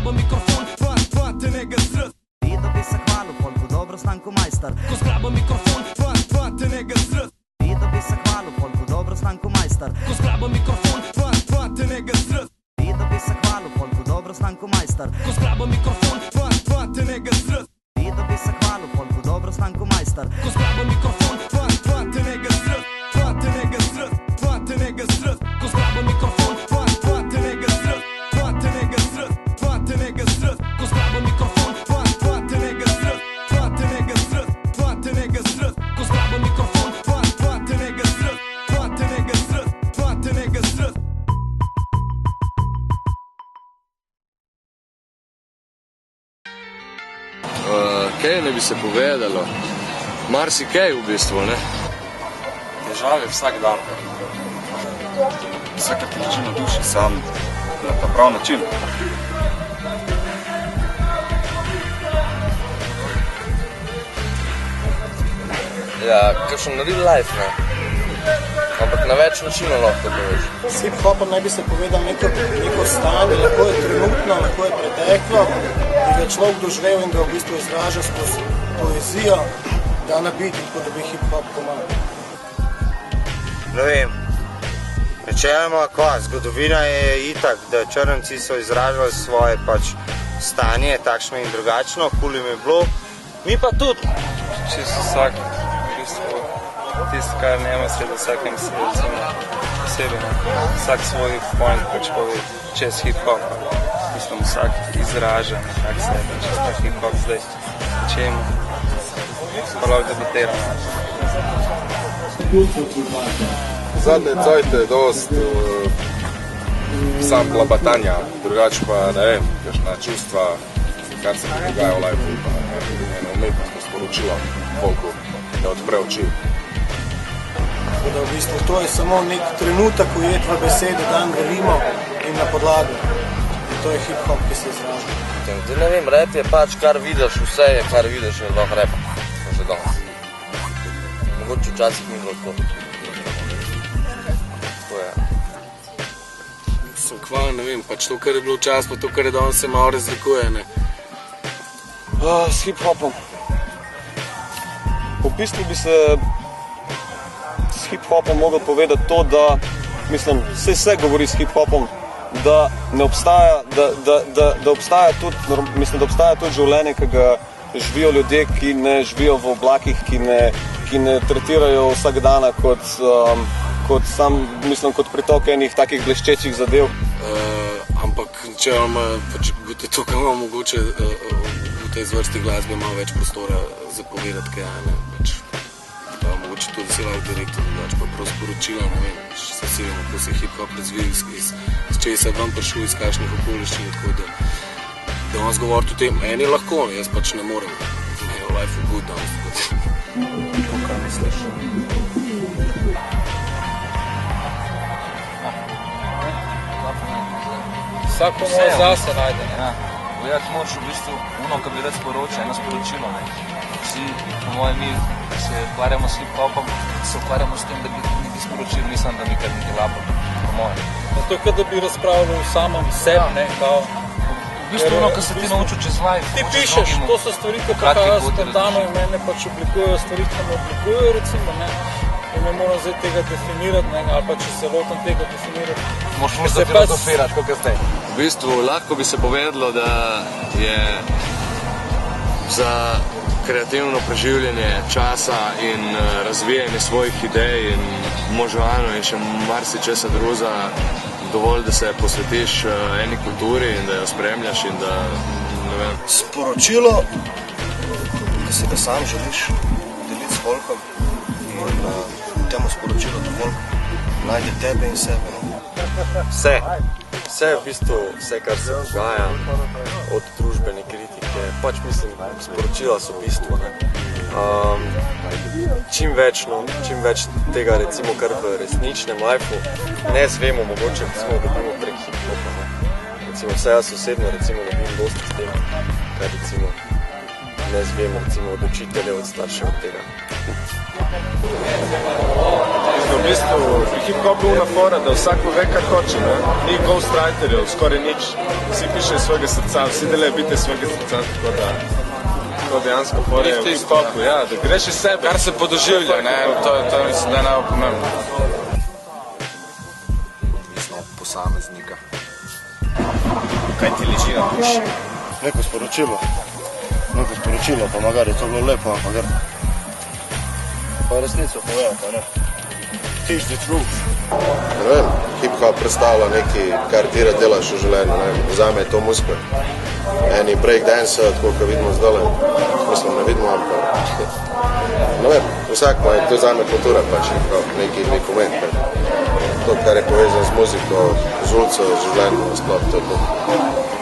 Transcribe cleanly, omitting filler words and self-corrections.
zgrabam mikrofon, fante ne ga srd. Da bi se hvalil, polku dobro Stanko majster. Ko zgrabam mikrofon, fante ne ga srd. Da bi se hvalil, polku dobro Stanko majster. Ko zgrabam mikrofon, fante ne ga srd. Da bi se hvalil, polku dobro Stanko majster. Ko zgrabam mikrofon, fante ne ga srd. Da bi se hvalil, polku dobro Stanko majster. Ko zgrabam mikrofon, fante ne ga srd. Fante ne ga srd, fante ne ga srd. Ko zgrabam mikrofon, fante ne ga srd. Fante ne ga srd, fante ne ga srd. Ko zgrabam mikrofon, fante ne ga srd. Fante ne ga srd, fante ne ga srd. Ko zgrabam mikrofon, fante ne ga srd. Fante ne ga srd, fante ne ga srd. Kaj ne bi se povedalo? Marsikaj v bistvu, ne? Težave vsak dan. Vsaka ti leži na duši sam, na ta prav način. Ja, kakšen real life, ne? Ampak na več načinov lahko poveš. S hip-hopom naj bi se povedal neko stanje, lahko je trenutno, lahko je preteklo, da ga človek doživel in ga v bistvu izraža skozi poezijo, da na biti, tako da bi hip-hop pomagal. Ne vem, rečemo, zgodovina je itak, da črnci so izražali svoje stanje, takšno in drugačno, kul jim je bilo, mi pa tudi. Čisto vsak, v bistvu, tisto, kar nema sredi vsakem posebej. Vsak svoj point pove čez hip-hop. Mislim, vsak izraža nekak sebe, čez ta hip-hop zdaj. Čemu? Pa lahko debatiramo. Zadnje cajte je dost sam blabatanja, drugače pa ne vem, kakšna čustva, kar se mi dogaja v live-u, pa njeno umetnostno sporočilo folku, da odpre oči. Tako da v bistvu to je samo nek trenutek ujet v besede, dan govorimo in na podlagi. In to je hip-hop, ki se izraža. Ne vem, rap je kar vidiš, vse je kar vidiš, je lahko rap. Že danes. Mogoče včasih ni bilo tako. To je. Sem kval, ne vem, to, kar je bilo včasih, pa to, kar je danes, se malo razlikuje, ne? S hip-hopom. V bistvu bi se s hip-hopom mogel povedati to, da, mislim, vse govori s hip-hopom, da ne obstaja, da obstaja tudi življenje, ki ga živijo ljudje, ki ne živijo v oblakih, ki ne tretirajo vsak dana kot pritok enih takih bleščečih zadev. Ampak če boste to, kar imamo mogoče v tej zvrsti glasbe, malo več prostora zapovedati, kaj ne, mogoče tudi se lahko direktno drugače, pa prav sporočila, ne vem, se vsevimo, ko se hip-hop razvil, iz česa vam prišel, iz kakšnih okoliščin, tako da danes govoriti o tem, meni lahko, jaz ne morem, life je good danes. To, kar misliš? Vsako mora zase najde, ne? Ja, povedati moraš v bistvu ono, kar bi rad sporočil, eno sporočilo, ne? Vsi, po mojem, mi se ukvarjamo s hip-hopom, se ukvarjamo s tem, da bi nekaj sporočil, mislim, da bi kar nekaj lapo, po mojem. To je, da bi razpravljal v samem sebi, ne? V bistvu ono, kar se ti naučil čez live. Ti pišeš, to so stvari, ki prihajajo spontano in mene oblikujejo stvari, ki me oblikujejo, recimo, ne? In ne moram zdaj tega definirati, ne? Ali pa če se lotam tega definirati. Možeš se filozofirati, kako zdaj. V bistvu lahko bi se povedalo, da je za kreativno preživljanje časa in razvijanje svojih idej in možganov in še marsičesa drugega dovolj, da se posvetiš eni kulturi in da jo spremljaš in da, ne vem. Sporočilo, ki se ga sam želiš deliti s folkom in temu sporočilu do folka najde tebe in sebe. Vse v bistvu, vse kar se dogaja, od družbene kritike, mislim, sporočila so bistvo, ne. Čim več tega, recimo, kar v resničnem lifeu ne zvemo, mogoče dobimo prek hip-hopa, ne. Recimo, vse jaz osebno, recimo, dobim dosti s tem, kar recimo ne zvemo, recimo, od učiteljev, od staršev od tega. v bistvu pri hip-hopu una fora, da vsako ve, kar hoče, ne? Ni ghostwriterjev, skoraj nič. Vsi pišejo svojega srca, vsi delajo biti svojega srca, tako da to dejansko fora je v hip-hopu, ja, da greš iz sebe. Kar se podoživlja, ne, to mislim, da je najpomembno. Mislim, posameznika. Kaj ti liči na duš? Neko sporočilo, pa magari je to bilo lepo, ampak pa resnico povedati, ne? Teach the truth. Ne vem, hip-hop predstavlja nekaj, kar ti rad delaš v življenju, ne vem, vzame je to muzika. Eni breakdance, tako kot vidimo zdole, mislim, ne vidimo, ampak ne vem, vsak pa je to zame kultura, pač neki moment. To, kar je povezan z muziko, z ulico, z življenjem, sploh to.